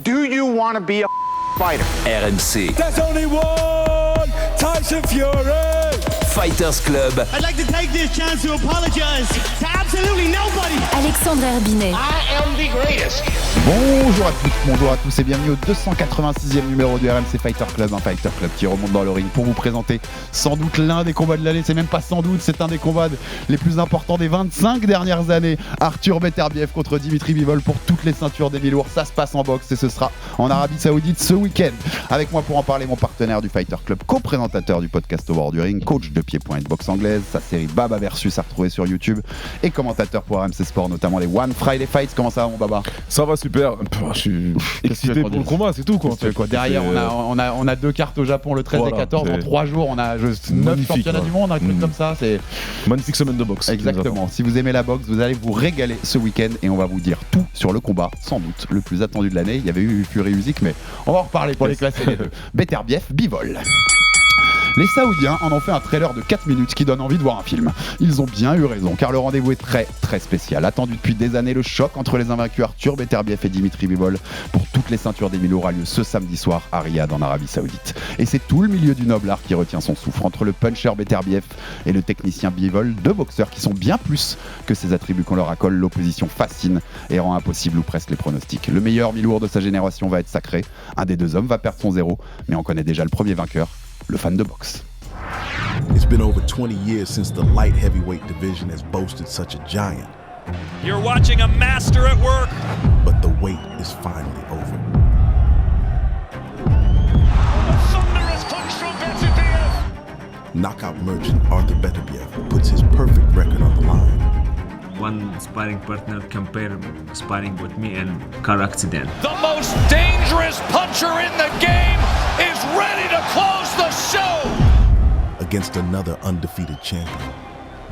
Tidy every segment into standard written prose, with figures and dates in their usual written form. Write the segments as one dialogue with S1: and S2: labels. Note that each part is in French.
S1: Do you want to be a fighter?
S2: RMC.
S3: There's only one Tyson Fury.
S2: Fighters Club.
S4: I'd like to take this chance to apologize to absolutely nobody.
S5: Alexandre Herbinet.
S1: I am the greatest.
S6: Bonjour à toutes, bonjour à tous et bienvenue au 286e numéro du RMC Fighter Club, un Fighter Club qui remonte dans le ring pour vous présenter sans doute l'un des combats de l'année, c'est même pas sans doute, c'est un des combats les plus importants des 25 dernières années. Arthur Beterbiev contre Dimitri Bivol pour toutes les ceintures des mi-lourds, ça se passe en boxe et ce sera en Arabie Saoudite ce week-end. Avec moi pour en parler, mon partenaire du Fighter Club, co-présentateur du podcast Au bord du ring, coach de pied-point et de boxe anglaise, sa série Baba Versus à retrouver sur YouTube et commentateur pour RMC Sport, notamment les One Friday Fights. Comment ça va mon Baba?
S7: Ça va super, je suis excité pour le combat, c'est tout quoi.
S6: Derrière on a deux cartes au Japon le 13 et 14, en 3 jours on a 9 championnats du monde, un truc comme ça. C'est
S7: magnifique semaine de boxe.
S6: Exactement, si vous aimez la boxe, vous allez vous régaler ce week-end et on va vous dire tout sur le combat, sans doute le plus attendu de l'année. Il y avait eu Fury Usyk, mais on va en reparler pour les classer les deux. Beterbiev, Bivol. Les Saoudiens en ont fait un trailer de 4 minutes qui donne envie de voir un film. Ils ont bien eu raison, car le rendez-vous est très très spécial. Attendu depuis des années, le choc entre les invaincus Arthur Beterbiev et Dimitri Bivol pour toutes les ceintures des mi-lourds a lieu ce samedi soir à Riyad en Arabie Saoudite. Et c'est tout le milieu du noble art qui retient son souffle. Entre le puncher Beterbiev et le technicien Bivol, deux boxeurs qui sont bien plus que ces attributs qu'on leur accole, l'opposition fascine et rend impossible ou presque les pronostics. Le meilleur mi-lourd de sa génération va être sacré. Un des deux hommes va perdre son zéro, mais on connaît déjà le premier vainqueur, le fan de boxe.
S8: It's been over 20 years since the light heavyweight division has boasted such a giant.
S3: You're watching a master at work.
S8: But the wait is finally over.
S3: Thunderous punch from Beterbiev.
S8: Knockout merchant Arthur Beterbiev puts his perfect record on the line.
S9: One sparring partner compared sparring with me and car accident.
S3: The most dangerous puncher in the game is ready to close the show.
S8: Against another undefeated champion,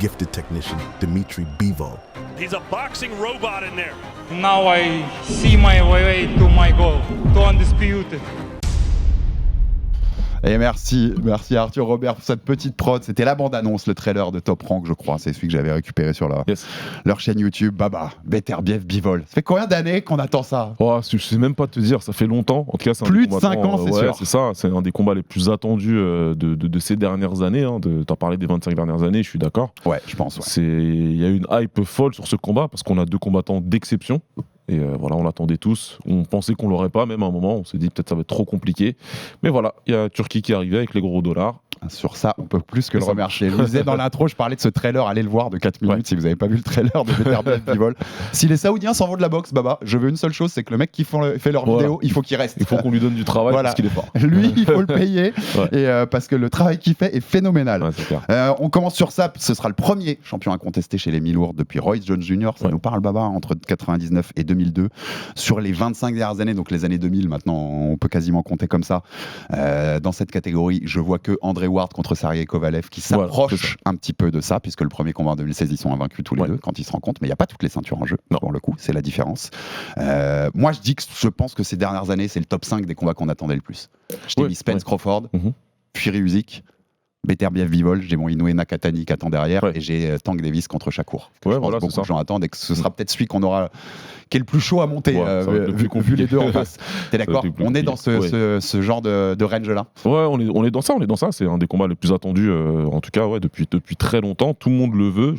S8: gifted technician Dimitri Bivol.
S3: He's a boxing robot in there.
S10: Now I see my way to my goal, to undisputed.
S6: Et merci Arthur Robert pour cette petite prod. C'était la bande-annonce, le trailer de Top Rank, je crois. C'est celui que j'avais récupéré sur leur chaîne YouTube. Baba, Beterbiev, Bivol. Ça fait combien d'années qu'on attend ça?
S7: Je sais même pas te dire, ça fait longtemps. En tout cas, c'est
S6: plus de 5 ans, c'est sûr.
S7: C'est ça, c'est un des combats les plus attendus de ces dernières années. T'as parlé des 25 dernières années, je suis d'accord.
S6: Ouais, je pense. Ouais.
S7: Il y a une hype folle sur ce combat parce qu'on a deux combattants d'exception. Et voilà, on l'attendait tous. On pensait qu'on l'aurait pas, même à un moment. On s'est dit peut-être ça va être trop compliqué. Mais voilà, il y a Turquie qui est arrivée avec les gros dollars.
S6: Sur ça, on peut plus que le remercier. Je vous disais dans l'intro, je parlais de ce trailer, allez le voir de 4 minutes si vous n'avez pas vu le trailer de Beterbiev Bivol. Si les Saoudiens s'en vont de la boxe, Baba, je veux une seule chose, c'est que le mec qui fait leur vidéo, il faut qu'il reste.
S7: Il faut qu'on lui donne du travail parce qu'il est fort.
S6: Lui, il faut le payer et parce que le travail qu'il fait est phénoménal.
S7: Ouais, c'est clair.
S6: On commence sur ça, ce sera le premier champion incontesté chez les mi-lourds depuis Royce Jones Jr. Ça nous parle, Baba, entre 99 et 2002. Sur les 25 dernières années, donc les années 2000 maintenant, on peut quasiment compter comme ça. Dans cette catégorie, je vois que André Ward contre Sergey Kovalev qui s'approche un petit peu de ça, puisque le premier combat en 2016, ils sont invaincus tous les deux quand ils se rencontrent, mais il n'y a pas toutes les ceintures en jeu, pour le coup, c'est la différence. Moi, je pense que ces dernières années, c'est le top 5 des combats qu'on attendait le plus. Je t'ai mis Spence Crawford, Fury Usyk, Beterbiev Bivol, j'ai mon Inoue Nakatani qui attend derrière et j'ai Tank Davis contre Shakur. Je pense que beaucoup de gens attendent et que ce sera peut-être celui qui est le plus chaud à monter vu les deux en face. T'es d'accord? On est dans ce genre de range-là.
S7: Ouais, on est dans ça. C'est un des combats les plus attendus, en tout cas depuis très longtemps. Tout le monde le veut,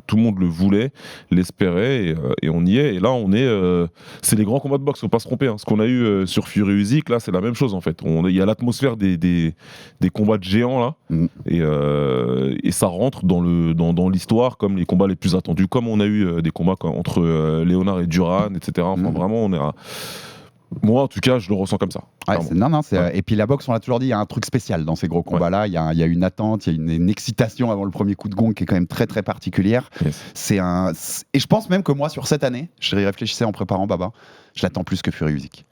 S7: tout le monde le voulait, l'espérait et on y est. Et là, c'est les grands combats de boxe, faut pas se tromper. Ce qu'on a eu sur Fury Usyk, là, c'est la même chose en fait. Il y a l'atmosphère des combats de géants là. Et ça rentre dans l'histoire comme les combats les plus attendus, comme on a eu des combats entre Léonard et Duran, etc. Enfin, vraiment, moi, en tout cas, je le ressens comme ça.
S6: Et puis la boxe, on l'a toujours dit, il y a un truc spécial dans ces gros combats-là. Il y a une attente, il y a une excitation avant le premier coup de gong qui est quand même très très particulière. Yes. Et je pense même que moi, sur cette année, je réfléchissais en préparant Baba, je l'attends plus que Fury Usyk.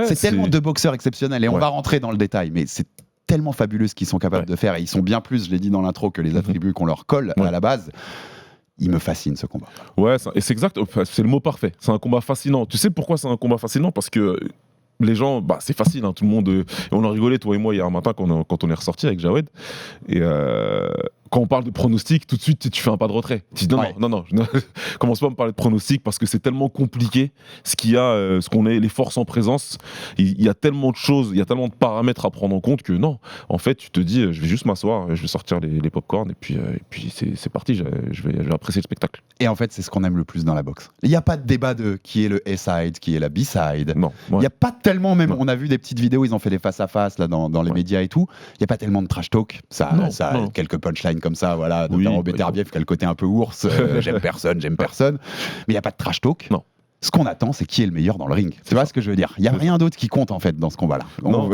S6: C'est tellement de boxeurs exceptionnels et on va rentrer dans le détail, mais c'est tellement fabuleux ce qu'ils sont capables de faire et ils sont bien plus, je l'ai dit dans l'intro, que les attributs qu'on leur colle à la base. Il me fascine ce combat. Ouais,
S7: et c'est exact, c'est le mot parfait. C'est un combat fascinant. Tu sais pourquoi c'est un combat fascinant? Parce que les gens, c'est facile, tout le monde. On a rigolé, toi et moi, hier matin, quand on est ressorti avec Jawed. Et quand on parle de pronostic, tout de suite tu fais un pas de retrait. Tu dis non, commence pas à me parler de pronostic parce que c'est tellement compliqué ce qu'on est, les forces en présence. Il y a tellement de choses, il y a tellement de paramètres à prendre en compte que non. En fait, tu te dis, je vais juste m'asseoir, je vais sortir les popcorn et puis c'est parti. Je vais apprécier le spectacle.
S6: Et en fait, c'est ce qu'on aime le plus dans la boxe. Il n'y a pas de débat de qui est le A-side, qui est la B-side.
S7: Non.
S6: Il n'y a pas tellement, même on a vu des petites vidéos, ils ont fait des face-à-face là, dans les médias et tout. Il n'y a pas tellement de trash talk. Ça a quelques punchlines comme ça, voilà, notamment Beterbiev qui a le côté un peu ours, j'aime personne. Mais il n'y a pas de trash talk.
S7: Non.
S6: Ce qu'on attend, c'est qui est le meilleur dans le ring. Tu vois ce que je veux dire? Il n'y a rien d'autre qui compte en fait dans ce combat-là.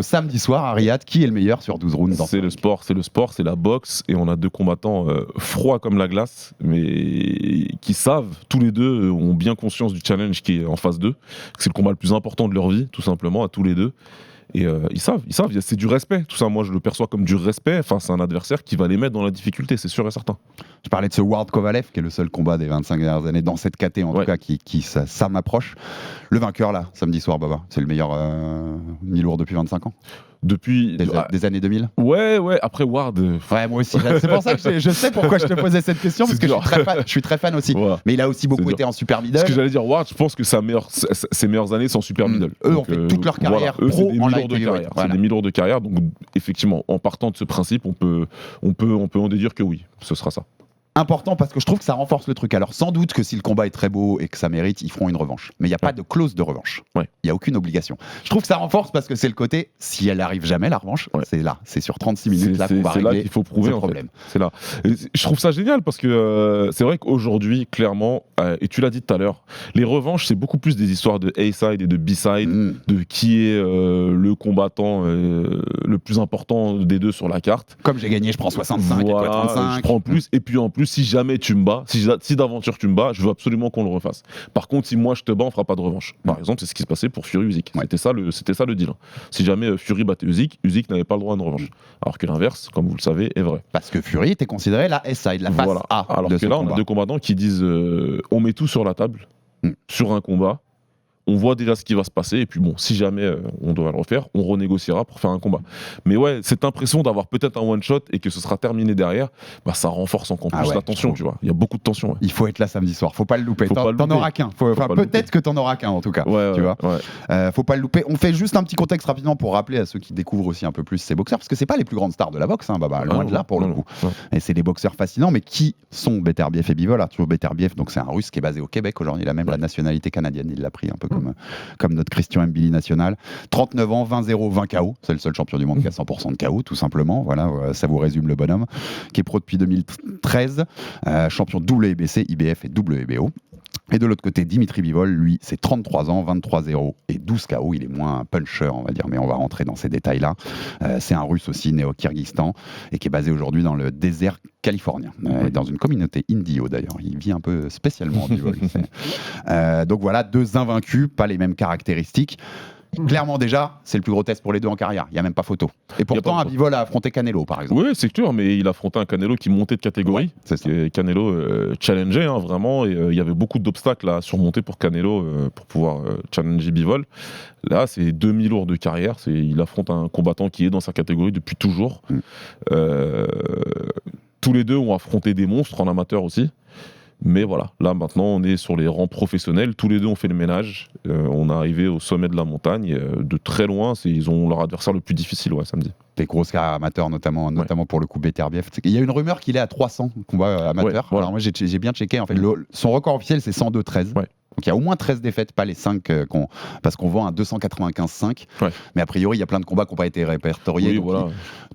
S6: Samedi soir à Riyad, qui est le meilleur sur 12 rounds?
S7: C'est le sport, c'est la boxe, et on a deux combattants froids comme la glace, mais qui savent, tous les deux ont bien conscience du challenge qui est en phase 2, que c'est le combat le plus important de leur vie, tout simplement, à tous les deux. Et ils savent, c'est du respect, tout ça. Moi, je le perçois comme du respect face à un adversaire qui va les mettre dans la difficulté, c'est sûr et certain.
S6: Je parlais de ce Ward Kovalev, qui est le seul combat des 25 dernières années dans cette KT, en tout cas, ça m'approche. Le vainqueur, là, samedi soir, Baba, c'est le meilleur mi-lourd depuis 25 ans.
S7: Depuis
S6: des années 2000.
S7: Ouais, après Ward.
S6: Ouais, moi aussi. C'est pour ça que je sais pourquoi je te posais cette question, parce que je suis très fan aussi.
S7: Voilà.
S6: Mais il a aussi beaucoup été en super middle.
S7: Ce que j'allais dire, Ward, je pense que ses meilleures années sont super middle.
S6: Eux ont fait toute leur carrière pro en light heavyweight.
S7: C'est des mi-lourds de carrière, donc effectivement, en partant de ce principe, on peut en déduire que oui, ce sera ça.
S6: Important parce que je trouve que ça renforce le truc. Alors sans doute que si le combat est très beau et que ça mérite, ils feront une revanche. Mais il n'y a pas de clause de revanche. Il n'y a aucune obligation. Je trouve que ça renforce parce que c'est le côté, si elle arrive jamais la revanche, c'est là, c'est sur 36 minutes là qu'on va régler.
S7: C'est là qu'il faut prouver
S6: le problème.
S7: C'est là. Et je trouve ça génial parce que c'est vrai qu'aujourd'hui, clairement, et tu l'as dit tout à l'heure, les revanches c'est beaucoup plus des histoires de A-side et de B-side, de qui est le combattant le plus important des deux sur la carte.
S6: Comme j'ai gagné, je prends 65 et toi 35.
S7: Je prends plus, et puis en plus, si jamais tu me bats, si d'aventure tu me bats, je veux absolument qu'on le refasse. Par contre, si moi je te bats, on fera pas de revanche. Par exemple, c'est ce qui se passait pour Fury Usyk. C'était ça le deal. Si jamais Fury battait Usyk n'avait pas le droit à une revanche. Alors que l'inverse, comme vous le savez, est vrai.
S6: Parce que Fury était considéré la S-side, la face A.
S7: Alors que là, on a deux combattants qui disent on met tout sur la table, sur un combat. On voit déjà ce qui va se passer, et puis bon, si jamais on doit le refaire, on renégociera pour faire un combat. Mais ouais, cette impression d'avoir peut-être un one-shot et que ce sera terminé derrière, ça renforce encore plus la tension, tu vois. Il y a beaucoup de tension. Ouais.
S6: Il faut être là samedi soir, faut pas le louper. T'en auras qu'un. Peut-être que t'en auras qu'un en tout cas. Tu vois. Faut pas le louper. On fait juste un petit contexte rapidement pour rappeler à ceux qui découvrent aussi un peu plus ces boxeurs, parce que c'est pas les plus grandes stars de la boxe, Baba, loin de là pour le coup. Et c'est des boxeurs fascinants, mais qui sont Beterbiev et Bivol. Arthur Beterbiev, donc c'est un Russe qui est basé au Québec aujourd'hui, il a même la nationalité canadienne, il l'a pris un peu comme notre Christian Mbili national. 39 ans, 20-0, 20 KO. C'est le seul champion du monde qui a 100% de KO, tout simplement. Voilà, ça vous résume le bonhomme. Qui est pro depuis 2013. Champion WBC, IBF et WBO. Et de l'autre côté, Dimitri Bivol, lui, c'est 33 ans, 23-0 et 12 KO. Il est moins puncher, on va dire, mais on va rentrer dans ces détails-là. C'est un Russe aussi, né au Kyrgyzstan, et qui est basé aujourd'hui dans le désert californien, dans une communauté indio d'ailleurs. Il vit un peu spécialement, Bivol. Donc voilà, deux invaincus, pas les mêmes caractéristiques. Clairement déjà, c'est le plus gros test pour les deux en carrière, il n'y a même pas photo. Et pourtant, Bivol a affronté Canelo par exemple.
S7: Oui, c'est sûr, mais il a affronté un Canelo qui montait de catégorie. C'est ça. Canelo challengeait vraiment, et il y avait beaucoup d'obstacles à surmonter pour Canelo pour pouvoir challenger Bivol. Là, c'est 2000 lourds de carrière, il affronte un combattant qui est dans sa catégorie depuis toujours. Tous les deux ont affronté des monstres en amateur aussi. Mais voilà, là maintenant on est sur les rangs professionnels, tous les deux ont fait le ménage, on est arrivé au sommet de la montagne, de très loin, ils ont leur adversaire le plus difficile samedi.
S6: Des grosses carrières amateurs, notamment pour le coup Beterbiev. Il y a une rumeur qu'il est à 300 combats amateurs. Voilà. Alors moi j'ai bien checké, en fait, son record officiel c'est 102-13. Donc il y a au moins 13 défaites, pas les 5 parce qu'on vend un 295-5. Mais a priori, il y a plein de combats qui n'ont pas été répertoriés.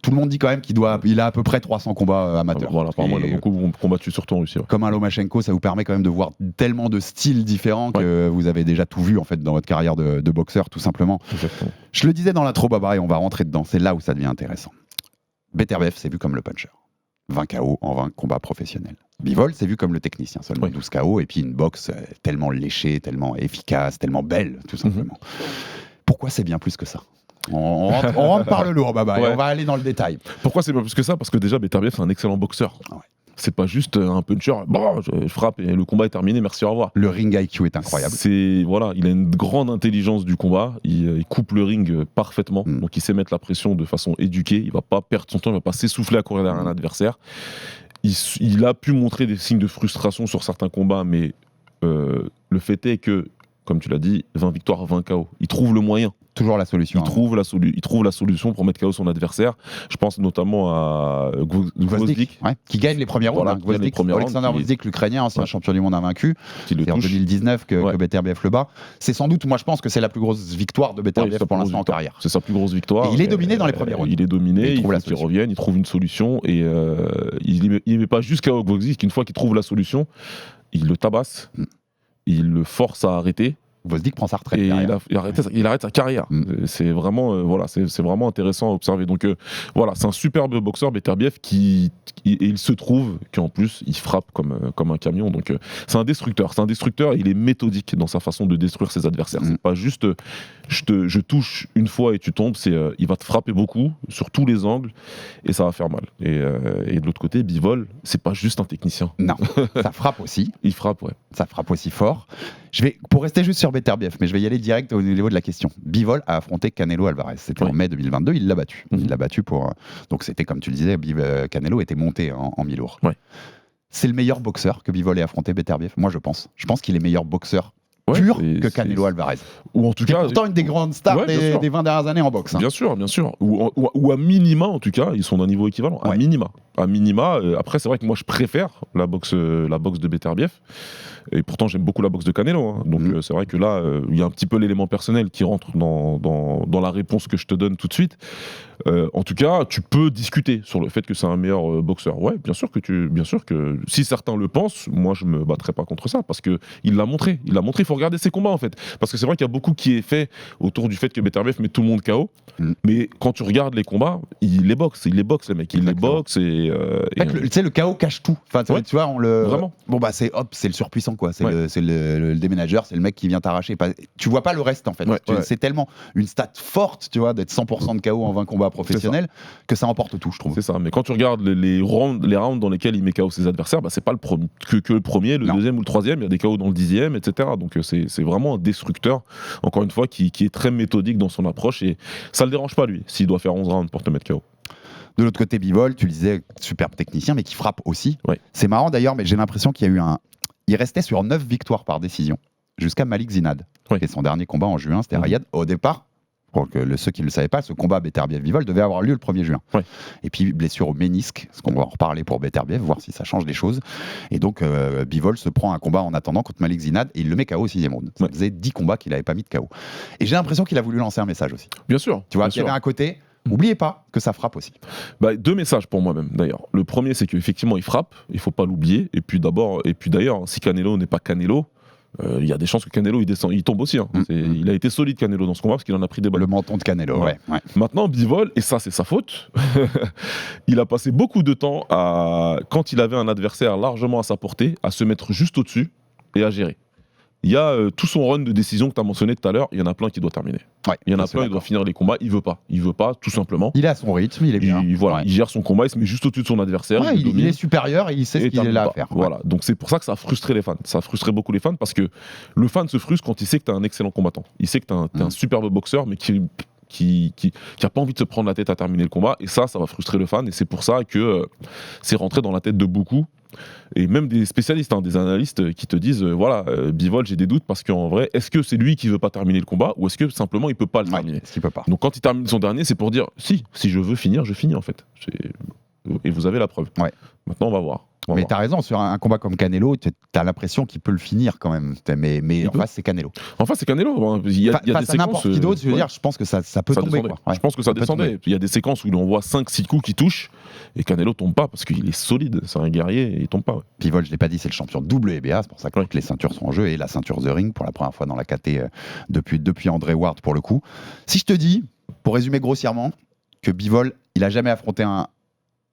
S6: Tout le monde dit quand même qu'il a à peu près 300 combats amateurs.
S7: Voilà, apparemment, il a beaucoup combattu, surtout en Russie.
S6: Comme un Lomachenko, ça vous permet quand même de voir tellement de styles différents que vous avez déjà tout vu en fait dans votre carrière de boxeur, tout simplement.
S7: Exactement.
S6: Je le disais dans l'intro, Baba, et on va rentrer dedans. C'est là où ça devient intéressant. Beterbiev, c'est vu comme le puncher. 20 KO en 20 combats professionnels. Bivol, c'est vu comme le technicien, seulement 12 KO, et puis une boxe tellement léchée, tellement efficace, tellement belle, tout simplement. Pourquoi c'est bien plus que ça ? On rentre par le lourd, Baba, et on va aller dans le détail.
S7: Pourquoi c'est bien plus que ça ? Parce que déjà, Beterbiev, c'est un excellent boxeur. C'est pas juste un puncher, je frappe et le combat est terminé, merci, au revoir.
S6: Le ring IQ est incroyable.
S7: Il a une grande intelligence du combat, il coupe le ring parfaitement, donc il sait mettre la pression de façon éduquée, il va pas perdre son temps, il va pas s'essouffler à courir derrière un adversaire. il a pu montrer des signes de frustration sur certains combats, mais le fait est que, comme tu l'as dit, 20 victoires, 20 KO. Il trouve le moyen.
S6: Toujours la solution.
S7: Il trouve la solution pour mettre KO son adversaire. Je pense notamment à Gvozdyk.
S6: Ouais, qui gagne les premiers rounds.
S7: Voilà,
S6: Alexander Gvozdyk, l'Ukrainien, ancien champion du monde invaincu. C'est en 2019 que Beterbiev le bat. C'est sans doute, moi je pense que c'est la plus grosse victoire de Beterbiev pour l'instant en carrière.
S7: C'est sa plus grosse victoire.
S6: Et il est dominé dans les premiers rounds.
S7: Il est dominé, il faut qu'il revienne, il trouve une solution. Et il ne met pas juste KO Gvozdyk. Une fois qu'il trouve la solution, il le tabasse, il le force à arrêter.
S6: Gvozdyk prend sa retraite.
S7: Et il arrête sa carrière. C'est vraiment, c'est vraiment intéressant à observer. Donc voilà, c'est un superbe boxeur, Beterbiev, il se trouve qu'en plus, il frappe comme un camion. Donc c'est un destructeur. Il est méthodique dans sa façon de détruire ses adversaires. C'est pas juste je touche une fois et tu tombes. Il va te frapper beaucoup sur tous les angles et ça va faire mal. Et de l'autre côté, Bivol, c'est pas juste un technicien.
S6: Non, ça frappe aussi.
S7: Il frappe, ouais.
S6: Ça frappe aussi fort. Pour rester juste sur Beterbiev, mais je vais y aller direct au niveau de la question. Bivol a affronté Canelo Alvarez. C'était en mai 2022, il l'a battu. Il l'a battu pour. Donc c'était comme tu le disais, Canelo était monté en mi-lourd. Ouais. C'est le meilleur boxeur que Bivol ait affronté, Beterbiev. Moi je pense. Je pense qu'il est meilleur boxeur pur que Canelo Alvarez.
S7: Ou en tout cas,
S6: pourtant une des grandes stars des 20 dernières années en boxe.
S7: Bien sûr. Ou à minima, en tout cas, ils sont d'un niveau équivalent. À minima. Après, c'est vrai que moi, je préfère la boxe de Beterbiev. Et pourtant, j'aime beaucoup la boxe de Canelo. Donc, c'est vrai que là, il y a un petit peu l'élément personnel qui rentre dans la réponse que je te donne tout de suite. En tout cas, tu peux discuter sur le fait que c'est un meilleur boxeur. Ouais, bien sûr que si certains le pensent, moi, je me battrai pas contre ça parce que il l'a montré. Il faut regarder ses combats en fait, parce que c'est vrai qu'il y a beaucoup qui est fait autour du fait que Beterbiev met tout le monde KO. Mais quand tu regardes les combats, il les boxe les mecs, il les boxe et.
S6: Tu sais, le KO cache tout. Enfin, tu vois,
S7: Vraiment.
S6: Bon bah c'est le surpuissant quoi. C'est le déménageur, c'est le mec qui vient t'arracher. Tu vois pas le reste en fait. C'est tellement une stat forte, tu vois, d'être 100% de KO en 20 combats professionnels que ça emporte tout, je trouve.
S7: C'est ça. Mais quand tu regardes les rounds dans lesquels il met KO ses adversaires, c'est pas que le premier, le deuxième ou le troisième. Il y a des KO dans le 10e, etc. Donc c'est vraiment un destructeur. Encore une fois, qui est très méthodique dans son approche et ça le dérange pas lui s'il doit faire 11 rounds pour te mettre KO.
S6: De l'autre côté, Bivol, tu le disais, superbe technicien, mais qui frappe aussi. Ouais. C'est marrant d'ailleurs, mais j'ai l'impression qu'il y a eu il restait sur 9 victoires par décision, jusqu'à Malik Zinad, qui est son dernier combat en juin, c'était Riyad. Au départ, pour ceux qui ne le savaient pas, ce combat Beterbiev-Bivol devait avoir lieu le 1er juin. Ouais. Et puis, blessure au ménisque, ce qu'on va en reparler pour Beterbiev, voir si ça change les choses. Et donc, Bivol se prend un combat en attendant contre Malik Zinad et il le met KO au 6e round. Ça faisait 10 combats qu'il n'avait pas mis de KO. Et j'ai l'impression qu'il a voulu lancer un message aussi.
S7: Bien sûr.
S6: Tu vois, qu'il y avait un côté... N'oubliez pas que ça frappe aussi.
S7: 2 messages pour moi-même d'ailleurs. Le premier, c'est qu'effectivement il frappe, il faut pas l'oublier. Et puis d'ailleurs, si Canelo n'est pas Canelo, il y a des chances que Canelo il tombe aussi. Il a été solide Canelo dans ce combat parce qu'il en a pris des balles.
S6: Le menton de Canelo, ouais.
S7: Maintenant Bivol, et ça c'est sa faute, il a passé beaucoup de temps quand il avait un adversaire largement à sa portée, à se mettre juste au-dessus et à gérer. Il y a tout son run de décision que tu as mentionné tout à l'heure, il y en a plein qui doit terminer. Il y en a plein qui doit finir les combats, il veut pas, tout simplement.
S6: Il est à son rythme, il est bien.
S7: Il gère son combat, il se met juste au-dessus de son adversaire.
S6: Il est supérieur et il sait ce qu'il est là à faire.
S7: Voilà, donc c'est pour ça que ça a frustré les fans. Ça a frustré beaucoup les fans parce que le fan se frustre quand il sait que tu es un excellent combattant. Il sait que tu es un superbe boxeur, mais qui a pas envie de se prendre la tête à terminer le combat, et ça va frustrer le fan, et c'est pour ça que c'est rentré dans la tête de beaucoup, et même des spécialistes, des analystes qui te disent Bivol, j'ai des doutes parce qu'en vrai, est-ce que c'est lui qui veut pas terminer le combat ou est-ce que simplement il peut pas le terminer?
S6: Est-ce qu'il peut pas? Donc
S7: quand il termine son dernier, c'est pour dire si je veux finir, je finis en fait. Et vous avez la preuve. Maintenant on va voir.
S6: Mais t'as raison, sur un combat comme Canelo, t'as l'impression qu'il peut le finir quand même. Mais en face, c'est Canelo.
S7: En face, c'est Canelo. Il y a des séquences.
S6: N'importe qui d'autre, je veux dire, je pense que ça peut tomber.
S7: Je pense que ça descendait. Il y a des séquences où on voit 5-6 coups qui touchent et Canelo tombe pas parce qu'il est solide. C'est un guerrier et il tombe pas.
S6: Bivol, je l'ai pas dit, c'est le champion WBA. C'est pour ça que toutes les ceintures sont en jeu et la ceinture The Ring pour la première fois dans la KT depuis André Ward pour le coup. Si je te dis, pour résumer grossièrement, que Bivol, il a jamais affronté un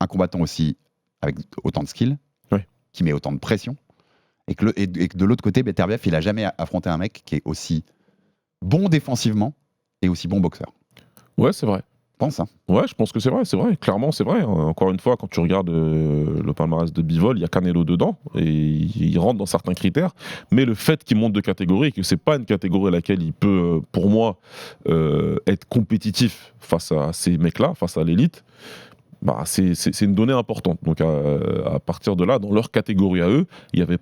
S6: combattant aussi avec autant de skill, qui met autant de pression, et que de l'autre côté, Beterbiev, il a jamais affronté un mec qui est aussi bon défensivement et aussi bon boxeur.
S7: Ouais, c'est vrai.
S6: Je pense.
S7: Ouais, je pense que c'est vrai. Clairement, c'est vrai. Encore une fois, quand tu regardes le palmarès de Bivol, il y a Canelo dedans, et il rentre dans certains critères, mais le fait qu'il monte de catégorie, et que c'est pas une catégorie à laquelle il peut, pour moi, être compétitif face à ces mecs-là, face à l'élite, bah, c'est une donnée importante. Donc à partir de là, dans leur catégorie à eux, il y avait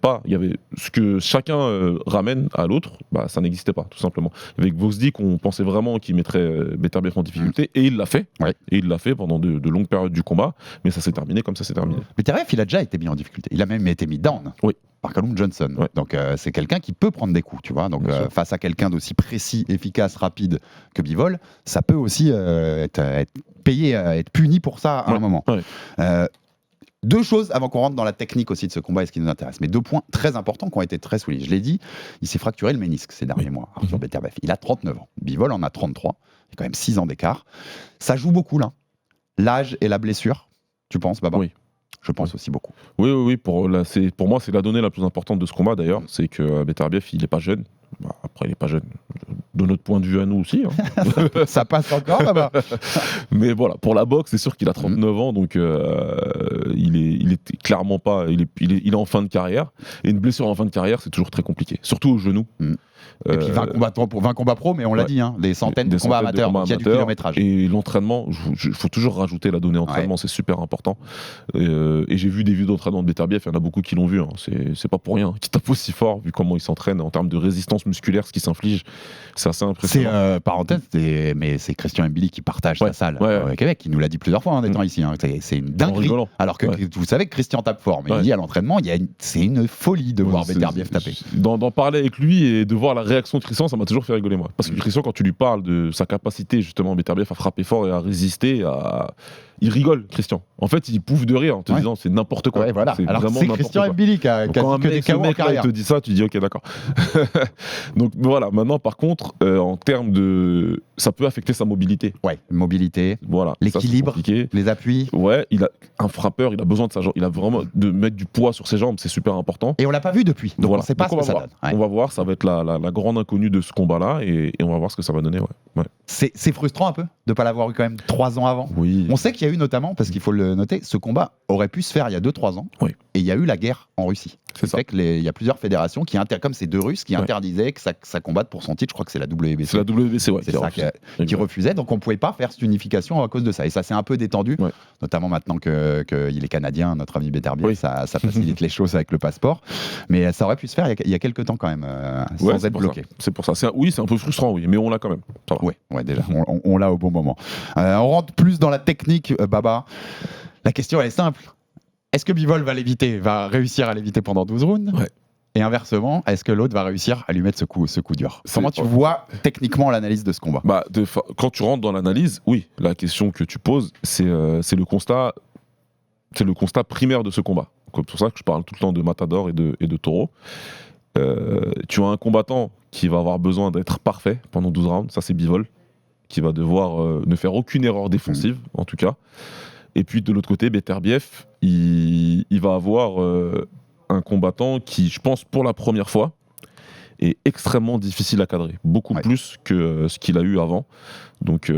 S7: ce que chacun ramène à l'autre, bah, ça n'existait pas, tout simplement. Avec Gvozdyk, on pensait vraiment qu'il mettrait Beterbiev en difficulté, et il l'a fait.
S6: Ouais.
S7: Et il l'a fait pendant de longues périodes du combat, mais ça s'est terminé comme ça s'est terminé.
S6: Beterbiev, il a déjà été mis en difficulté. Il a même été mis down.
S7: Oui.
S6: Par Callum Johnson.
S7: Ouais.
S6: Donc c'est quelqu'un qui peut prendre des coups, tu vois. Donc face à quelqu'un d'aussi précis, efficace, rapide que Bivol, ça peut aussi être payé, être puni pour ça à un moment.
S7: Ouais.
S6: Deux choses avant qu'on rentre dans la technique aussi de ce combat et ce qui nous intéresse. Mais deux points très importants qui ont été très soulignés. Je l'ai dit, il s'est fracturé le ménisque ces derniers mois, Arthur Beterbiev. Il a 39 ans. Bivol en a 33. Il y a quand même 6 ans d'écart. Ça joue beaucoup là. L'âge et la blessure, tu penses, Baba ?
S7: Oui.
S6: Je pense aussi beaucoup.
S7: Oui. Pour moi, c'est la donnée la plus importante de ce combat d'ailleurs. C'est que Beterbiev, il n'est pas jeune. Bah, après, il n'est pas jeune. De notre point de vue à nous aussi. Hein.
S6: Ça passe encore là-bas.
S7: Mais voilà, pour la boxe, c'est sûr qu'il a 39 ans, donc il est clairement pas. Il est en fin de carrière. Et une blessure en fin de carrière, c'est toujours très compliqué. Surtout au genou.
S6: Et puis 20 combats pro, mais on l'a dit, hein, des centaines de combats amateurs, donc il y a du kilométrage.
S7: Et l'entraînement, il faut toujours rajouter la donnée entraînement, c'est super important. Et j'ai vu des vidéos d'entraînement de Beterbiev, il y en a beaucoup qui l'ont vu, hein. C'est pas pour rien qu'il tape aussi fort, vu comment il s'entraîne en termes de résistance musculaire, ce qu'il s'inflige, c'est assez impressionnant.
S6: C'est, parenthèse, mais c'est Christian Mbili qui partage sa salle au Québec, il nous l'a dit plusieurs fois en étant ici, hein. C'est une dinguerie. Alors que vous savez que Christian tape fort, mais il dit à l'entraînement, c'est une folie de voir Beterbiev taper.
S7: D'en parler avec lui et de voir la réaction de Christian, ça m'a toujours fait rigoler, moi. Parce que Christian, quand tu lui parles de sa capacité, justement, Beterbiev à frapper fort et à résister, il rigole, Christian. En fait, il pouffe de rire en te disant c'est n'importe quoi.
S6: Voilà.
S7: C'est
S6: alors
S7: vraiment
S6: c'est Christian Mbili qui a
S7: quand
S6: que des KO en carrière.
S7: il te dit ça, tu dis ok, d'accord. Donc voilà, maintenant par contre, en termes de... ça peut affecter sa mobilité.
S6: Ouais, mobilité,
S7: voilà,
S6: l'équilibre, les appuis.
S7: Ouais, un frappeur, il a besoin de sa jambe, il a vraiment de mettre du poids sur ses jambes, c'est super important.
S6: Et on l'a pas vu depuis, donc voilà. On sait pas ce que ça donne.
S7: On va voir, ça va être la grande inconnue de ce combat-là, et on va voir ce que ça va donner. Ouais.
S6: C'est frustrant un peu de pas l'avoir eu quand même 3 ans avant.
S7: Oui.
S6: On sait qu'il y a eu notamment, parce qu'il faut le noter, ce combat aurait pu se faire il y a 2-3 ans, et il y a eu la guerre en Russie. C'est fait qu'il y a plusieurs fédérations qui comme c'est deux Russes qui interdisaient que ça combatte pour son titre. Je crois que c'est la WBC.
S7: C'est la WBC, ouais.
S6: C'est ça qui refusait. Donc on pouvait pas faire cette unification à cause de ça. Et ça s'est un peu détendu, notamment maintenant qu'il est canadien, notre ami Beterbiev. Ça facilite les choses avec le passeport. Mais ça aurait pu se faire il y a quelques temps quand même, sans être bloqué.
S7: C'est pour ça. C'est un peu frustrant, mais on l'a quand même. Ça va.
S6: Ouais, déjà, on l'a au bon moment. On rentre plus dans la technique, Baba. La question elle est simple. Est-ce que Bivol va réussir à l'éviter pendant 12 rounds ? Et inversement, est-ce que l'autre va réussir à lui mettre ce coup dur ? Comment tu vois techniquement l'analyse de ce combat ?
S7: Quand tu rentres dans l'analyse, oui, la question que tu poses, c'est le constat primaire de ce combat. C'est pour ça que je parle tout le temps de Matador et de Toro. Tu as un combattant qui va avoir besoin d'être parfait pendant 12 rounds, ça c'est Bivol, qui va devoir ne faire aucune erreur défensive, en tout cas. Et puis de l'autre côté, Beterbiev, il va avoir un combattant qui, je pense, pour la première fois, est extrêmement difficile à cadrer. Beaucoup plus que ce qu'il a eu avant. Donc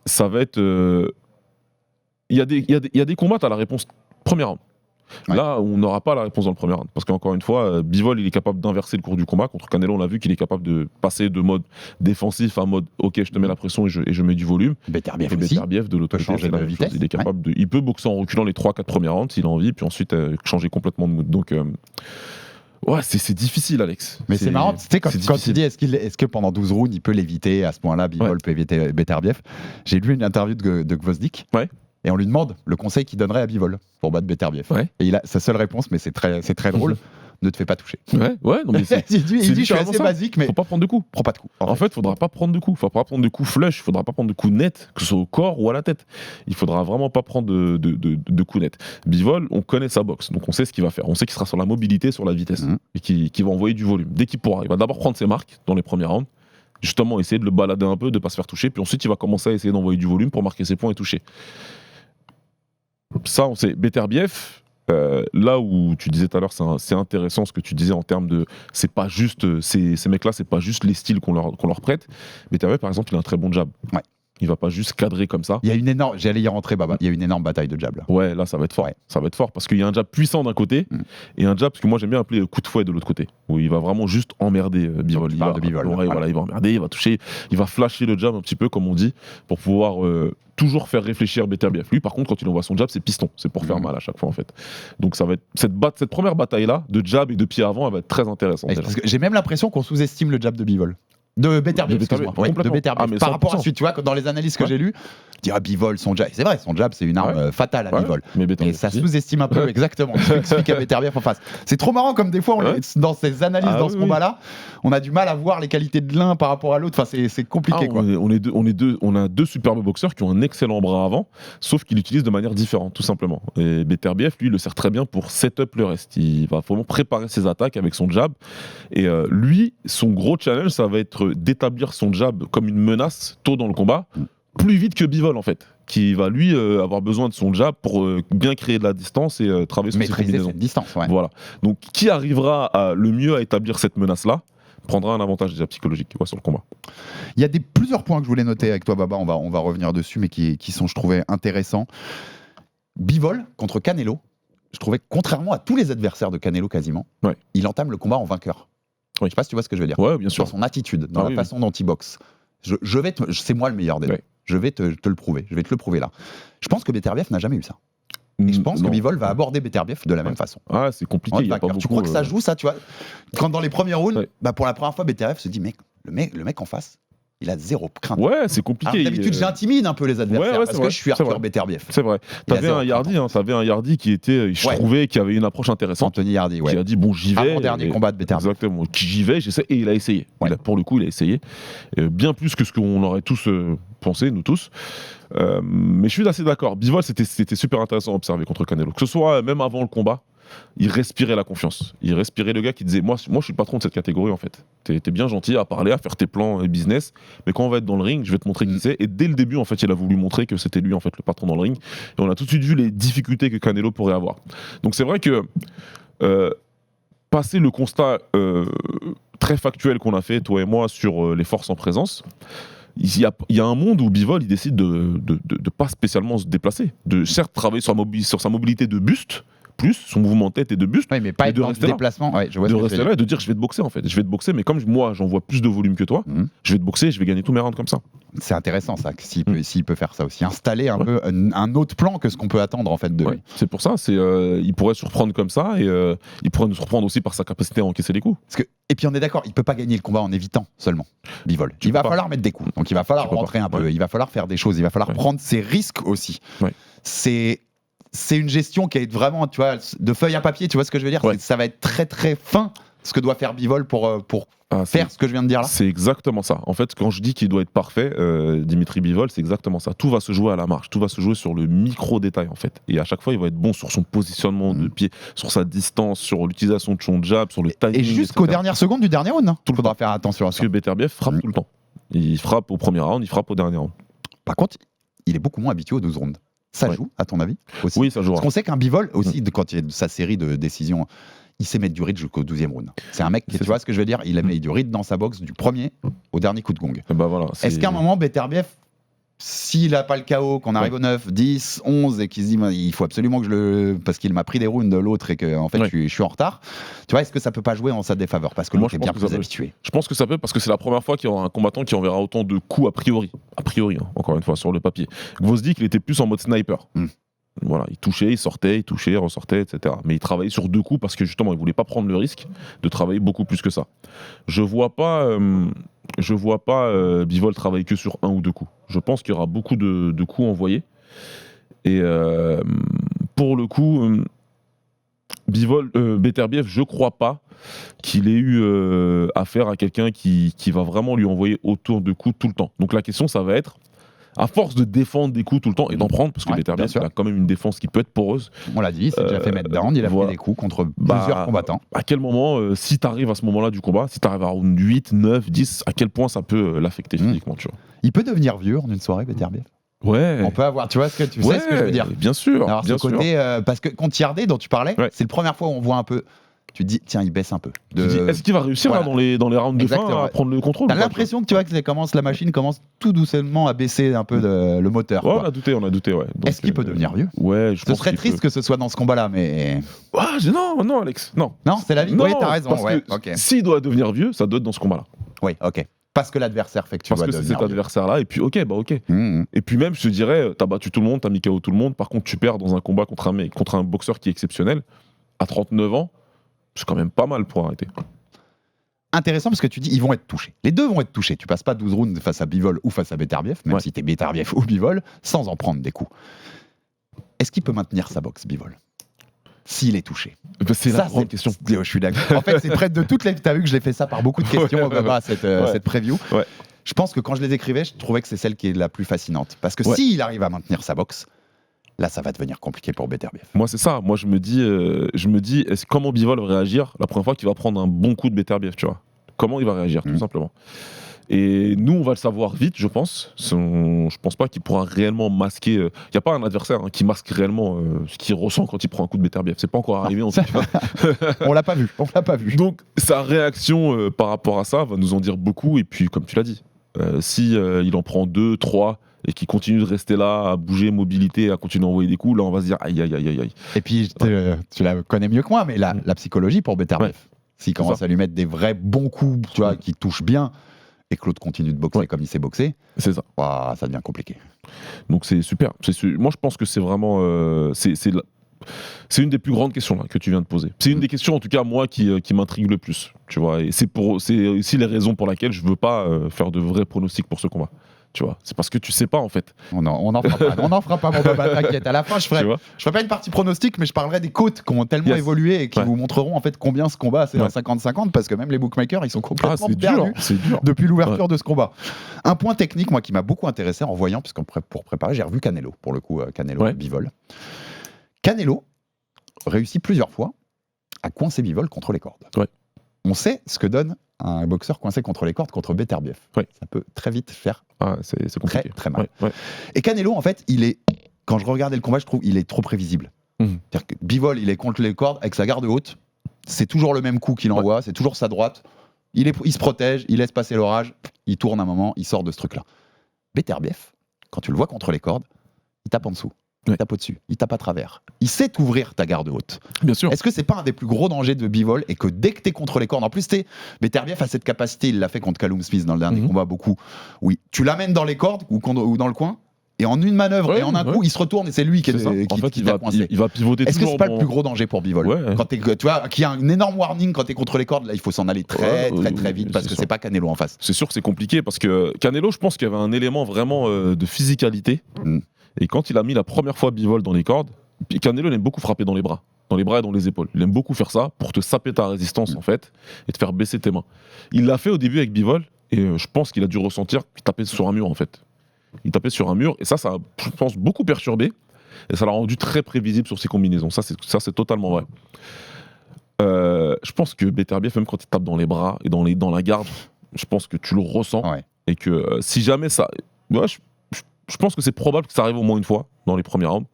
S7: ça va être... Il y a des combats, tu as la réponse première round. Là, on n'aura pas la réponse dans le premier round. Parce qu'encore une fois, Bivol, il est capable d'inverser le cours du combat. Contre Canelo, on l'a vu qu'il est capable de passer de mode défensif à mode ok, je te mets la pression et je mets du volume.
S6: Beterbiev
S7: de l'autre côté,
S6: changer de vitesse.
S7: Il est capable il peut boxer en reculant les 3-4 premiers rounds s'il a envie, puis ensuite changer complètement de mood. Donc, c'est difficile, Alex.
S6: Mais c'est marrant, tu sais, quand tu dis est-ce que pendant 12 rounds, il peut l'éviter à ce point-là, Bivol peut éviter Beterbiev. J'ai lu une interview de Gvozdyk. Et on lui demande le conseil qu'il donnerait à Bivol pour battre Beterbiev. Et il a sa seule réponse, mais c'est très drôle. Ne te fais pas toucher.
S7: Non, mais
S6: il dit je suis assez basique, mais
S7: faut pas prendre de coups.
S6: Prends pas de coups.
S7: En fait, faudra pas prendre de coups. Faudra pas prendre de coups flush. Faudra pas prendre de coups nets, que ce soit au corps ou à la tête. Il faudra vraiment pas prendre de coups nets. Bivol, on connaît sa boxe, donc on sait ce qu'il va faire. On sait qu'il sera sur la mobilité, sur la vitesse, et qu'il va envoyer du volume. Dès qu'il pourra, il va d'abord prendre ses marques dans les premiers rounds. Justement, essayer de le balader un peu, de pas se faire toucher, puis ensuite il va commencer à essayer d'envoyer du volume pour marquer ses points et toucher. Ça, on sait. Beterbiev, là où tu disais tout à l'heure, c'est intéressant ce que tu disais en termes de. C'est pas juste. Ces mecs-là, c'est pas juste les styles qu'on leur prête. Beterbiev, par exemple, il a un très bon jab. Il va pas juste cadrer comme ça.
S6: Il y a une énorme, j'allais y rentrer, Baba. Il y a une énorme bataille de jab là.
S7: Ouais, là ça va être fort.
S6: Ouais.
S7: Ça va être fort parce qu'il y a un jab puissant d'un côté et un jab, parce que moi j'aime bien appeler coup de fouet de l'autre côté, où il va vraiment juste emmerder Bivol.
S6: Tu parles de Bivol,
S7: Ouais,
S6: voilà.
S7: voilà, il va emmerder, il va toucher, il va flasher le jab un petit peu comme on dit, pour pouvoir toujours faire réfléchir Beterbiev. Lui par contre, quand il envoie son jab, c'est piston, c'est pour faire mal à chaque fois en fait. Donc ça va être cette première bataille là de jab et de pied avant, elle va être très intéressante.
S6: Parce que j'ai même l'impression qu'on sous-estime le jab de Bivol. De Beterbiev, excuse-moi. Ouais, de
S7: complètement.
S6: Beterbiev.
S7: Ah, mais
S6: Par rapport à
S7: 100%.
S6: celui, tu vois, dans les analyses que j'ai lues, tu dis Bivol, son jab. C'est vrai, son jab, c'est une arme fatale à Bivol.
S7: Mais
S6: Et
S7: Beterbiev
S6: ça
S7: aussi.
S6: sous-estime un peu, exactement. Tu expliques à Beterbiev en face. C'est trop marrant comme des fois, dans ces analyses, dans ce combat-là, on a du mal à voir les qualités de l'un par rapport à l'autre. Enfin, c'est compliqué, quoi.
S7: On a deux superbes boxeurs qui ont un excellent bras avant, sauf qu'ils l'utilisent de manière différente, tout simplement. Et Beterbiev, lui, il le sert très bien pour set-up le reste. Il va vraiment préparer ses attaques avec son jab. Et lui, son gros challenge, ça va être d'établir son jab comme une menace tôt dans le combat, plus vite que Bivol, en fait, qui va lui avoir besoin de son jab pour bien créer de la distance et travailler sur ses
S6: Maîtriser
S7: combinaisons.
S6: cette distance, ouais.
S7: Voilà. Donc, qui arrivera le mieux à établir cette menace-là prendra un avantage déjà psychologique sur le combat.
S6: Il y a plusieurs points que je voulais noter avec toi, Baba. On va revenir dessus, mais qui sont, je trouvais, intéressants. Bivol contre Canelo, je trouvais, contrairement à tous les adversaires de Canelo quasiment, il entame le combat en vainqueur. Je sais pas si tu vois ce que je veux dire.
S7: Ouais, bien sûr.
S6: Dans son attitude, dans la façon dont il boxe. C'est moi le meilleur des deux. Je vais te le prouver. Je vais te le prouver là. Je pense que Beterbiev n'a jamais eu ça. Et je pense que Bivol va aborder Beterbiev de la même façon.
S7: Ah, c'est compliqué. Il y a pas beaucoup,
S6: tu crois que ça joue ça, tu vois? Quand dans les premiers rounds, pour la première fois, Beterbiev se dit, le mec en face, il a zéro crainte.
S7: Ouais, c'est compliqué.
S6: Alors, d'habitude, j'intimide un peu les adversaires parce que je suis Arthur Beterbiev.
S7: C'est vrai. T'avais un Yardy, qui était, je trouvais, qui avait une approche intéressante.
S6: Anthony Yardy,
S7: qui a dit bon, j'y vais.
S6: Avant dernier combat de Beterbiev.
S7: Exactement. J'y vais, j'essaie, et il a essayé. Pour le coup, il a essayé. Bien plus que ce qu'on aurait tous pensé, nous tous. Mais je suis assez d'accord. Bivol, c'était super intéressant à observer contre Canelo. Que ce soit même avant le combat, il respirait la confiance. Il respirait le gars qui disait moi je suis le patron de cette catégorie en fait. T'es bien gentil à parler, à faire tes plans et business, mais quand on va être dans le ring, je vais te montrer qui c'est. Et dès le début en fait, il a voulu montrer que c'était lui en fait le patron dans le ring. Et on a tout de suite vu les difficultés que Canelo pourrait avoir. Donc c'est vrai que passer le constat très factuel qu'on a fait toi et moi sur les forces en présence. Il y a un monde où Bivol il décide de pas spécialement se déplacer, de certes travailler sur sa mobilité de buste, plus son mouvement de tête et de buste,
S6: mais pas être dans le déplacement. Je vois
S7: de rester là et de dire je vais te boxer en fait, je vais te boxer, mais comme moi j'envoie plus de volume que toi, je vais te boxer et je vais gagner tous mes rounds comme ça.
S6: C'est intéressant ça, s'il peut faire ça aussi, installer un peu un autre plan que ce qu'on peut attendre en fait de lui.
S7: C'est pour ça, il pourrait surprendre comme ça et il pourrait nous surprendre aussi par sa capacité à encaisser les coups.
S6: Et puis on est d'accord, il peut pas gagner le combat en évitant seulement, Bivol. Il va falloir mettre des coups, donc il va falloir rentrer un peu, il va falloir faire des choses, il va falloir prendre ses risques aussi. C'est une gestion qui est vraiment, tu vois, de feuille à papier, tu vois ce que je veux dire. Ça va être très très fin ce que doit faire Bivol pour faire ce que je viens de dire là.
S7: C'est exactement ça. En fait, quand je dis qu'il doit être parfait, Dimitri Bivol, c'est exactement ça. Tout va se jouer à la marche, tout va se jouer sur le micro-détail en fait. Et à chaque fois, il va être bon sur son positionnement de pied, sur sa distance, sur l'utilisation de son jab, sur le timing.
S6: Et jusqu'aux dernières secondes du dernier round, il faudra faire attention à ça.
S7: Parce que Beterbiev frappe tout le temps. Il frappe au premier round, il frappe au dernier round.
S6: Par contre, il est beaucoup moins habitué aux 12 rounds. Ça joue, à ton avis aussi.
S7: Oui, ça joue.
S6: Parce qu'on sait qu'un Bivol, aussi, quand il y a sa série de décisions, il sait mettre du rythme jusqu'au 12e round. C'est un mec, tu vois ce que je veux dire, il a mis du rythme dans sa boxe du premier au dernier coup de gong.
S7: Voilà,
S6: est-ce qu'à un moment, Beterbiev, s'il n'a pas le KO, qu'on arrive au 9, 10, 11 et qu'il se dit il faut absolument que parce qu'il m'a pris des rounds de l'autre et que en fait je suis en retard, tu vois, est-ce que ça peut pas jouer en sa défaveur parce que l'autre est bien plus habitué?
S7: Je pense que ça peut, parce que c'est la première fois qu'il y aura un combattant qui enverra autant de coups a priori, encore une fois sur le papier. Gvozdyk, il était plus en mode sniper. Voilà, il touchait, il sortait, il touchait, il ressortait, etc. Mais il travaillait sur 2 coups parce que justement, il voulait pas prendre le risque de travailler beaucoup plus que ça. Je vois pas Bivol travailler que sur 1 ou 2 coups. Je pense qu'il y aura beaucoup de coups envoyés. Et pour le coup, Beterbiev, je crois pas qu'il ait eu affaire à quelqu'un qui va vraiment lui envoyer autour de coups tout le temps. Donc la question, ça va être, à force de défendre des coups tout le temps et d'en prendre, parce que Beterbiev a quand même une défense qui peut être poreuse.
S6: On l'a dit, il s'est déjà fait mettre down, il a pris des coups contre plusieurs combattants.
S7: À quel moment, si tu arrives à ce moment-là du combat, si tu arrives à round 8, 9, 10, à quel point ça peut l'affecter physiquement, tu vois.
S6: Il peut devenir vieux en une soirée, Beterbiev.
S7: Ouais.
S6: On peut avoir, tu vois sais ce que je veux dire.
S7: Bien sûr.
S6: Alors ce côté, parce que contre Yardy dont tu parlais, c'est la première fois où on voit un peu tu te dis, tiens, il baisse un peu.
S7: Tu dis, est-ce qu'il va réussir là, dans les rounds de fin à prendre le contrôle?
S6: T'as l'impression que tu vois que la machine commence tout doucement à baisser un peu le moteur.
S7: Ouais,
S6: quoi.
S7: on a douté, ouais.
S6: Est-ce qu'il peut devenir vieux?
S7: Ouais, je pense.
S6: Ce serait triste que ce soit dans ce combat-là, mais.
S7: Non, Alex, non.
S6: Non, c'est la vie. Oui, t'as raison.
S7: Parce que
S6: ok.
S7: s'il doit devenir vieux, ça doit être dans ce combat-là.
S6: Oui, ok. Parce que l'adversaire fait que tu
S7: Parce
S6: dois
S7: que c'est
S6: devenir
S7: cet
S6: vieux.
S7: adversaire-là, et puis ok.
S6: Mmh.
S7: Et puis même, je te dirais, t'as battu tout le monde, t'as mis KO tout le monde, par contre, tu perds dans un combat contre un boxeur qui est exceptionnel, à 39 ans, c'est quand même pas mal pour arrêter.
S6: Intéressant parce que tu dis ils vont être touchés. Les deux vont être touchés. Tu passes pas 12 rounds face à Bivol ou face à Beterbiev, même si t'es Beterbiev ou Bivol, sans en prendre des coups. Est-ce qu'il peut maintenir sa boxe, Bivol, s'il est touché?
S7: C'est la grande question.
S6: Je suis d'accord. En fait, c'est près de toutes les. T'as vu que je l'ai fait ça par beaucoup de questions cette preview.
S7: Ouais.
S6: Je pense que quand je les écrivais, je trouvais que c'est celle qui est la plus fascinante. Parce que s'il arrive à maintenir sa boxe, là, ça va devenir compliqué pour Beterbiev.
S7: Moi, c'est ça. Moi, je me dis comment Bivol va réagir la première fois qu'il va prendre un bon coup de Beterbiev, tu vois? Comment il va réagir, tout simplement. Et nous, on va le savoir vite, je pense. Je pense pas qu'il pourra réellement masquer. Il n'y a pas un adversaire qui masque réellement ce qu'il ressent quand il prend un coup de Beterbiev. C'est pas encore arrivé.
S6: On l'a pas vu.
S7: Donc, sa réaction par rapport à ça va nous en dire beaucoup. Et puis, comme tu l'as dit, si il en prend 2, 3 et qu'il continue de rester là, à bouger, mobilité, à continuer à envoyer des coups, là, on va se dire aïe.
S6: Et puis, tu la connais mieux que moi, mais la psychologie pour Beterbiev. S'il commence à lui mettre des vrais bons coups, tu vois, qui touchent bien, et que l'autre continue de boxer comme il s'est boxé,
S7: c'est ça.
S6: Ça devient compliqué.
S7: Donc c'est super. Moi, je pense que c'est vraiment... c'est une des plus grandes questions là, que tu viens de poser. C'est une des questions, en tout cas, moi, qui m'intrigue le plus. Tu vois, et c'est aussi les raisons pour lesquelles je veux pas faire de vrais pronostics pour ce combat. Tu vois, c'est parce que tu sais pas en fait.
S6: On en fera pas. On n'en fera pas, mon baba, t'inquiète. À la fin, je ferai pas une partie pronostic, mais je parlerai des côtes qui ont tellement évolué et qui vous montreront en fait combien ce combat c'est un 50-50, parce que même les bookmakers ils sont complètement perdus depuis l'ouverture de ce combat. Un point technique, moi, qui m'a beaucoup intéressé en voyant, puisque pour préparer, j'ai revu Canelo, pour le coup, Canelo Bivol. Canelo réussit plusieurs fois à coincer Bivol contre les cordes. On sait ce que donne un boxeur coincé contre les cordes contre Beterbiev. Ça peut très vite faire
S7: c'est compliqué.
S6: Très mal. Et Canelo, en fait, quand je regardais le combat, je trouve qu'il est trop prévisible. C'est-à-dire que Bivol, il est contre les cordes avec sa garde haute. C'est toujours le même coup qu'il envoie, c'est toujours sa droite. Il se protège, il laisse passer l'orage, il tourne un moment, il sort de ce truc-là. Beterbiev, quand tu le vois contre les cordes, il tape en dessous. Il tape au-dessus, il tape à travers. Il sait ouvrir ta garde haute.
S7: Bien sûr.
S6: Est-ce que c'est pas un des plus gros dangers de Bivol, et que dès que t'es contre les cordes, en plus Beterbiev a cette capacité, il l'a fait contre Callum Smith dans le dernier combat beaucoup. Oui, tu l'amènes dans les cordes ou dans le coin, et en une manœuvre et en un coup, il se retourne et c'est lui qui t'a coincé.
S7: Il va pivoter.
S6: Est-ce que c'est pas le plus gros danger pour Bivol quand tu vois, qu'il y a un énorme warning quand t'es contre les cordes, là il faut s'en aller très vite parce que c'est pas Canelo en face.
S7: C'est sûr que c'est compliqué parce que Canelo, je pense qu'il y avait un élément vraiment de physicalité. Et quand il a mis la première fois Bivol dans les cordes, Canelo il aime beaucoup frapper dans les bras et dans les épaules. Il aime beaucoup faire ça pour te saper ta résistance en fait et te faire baisser tes mains. Il l'a fait au début avec Bivol et je pense qu'il a dû ressentir qu'il tapait sur un mur en fait. Il tapait sur un mur et ça a, je pense, beaucoup perturbé et ça l'a rendu très prévisible sur ses combinaisons. Ça c'est totalement vrai. Je pense que Beterbiev, même quand il tape dans les bras et dans la garde, je pense que tu le ressens et que si jamais ça... Je pense que c'est probable que ça arrive au moins une fois dans les premiers rounds,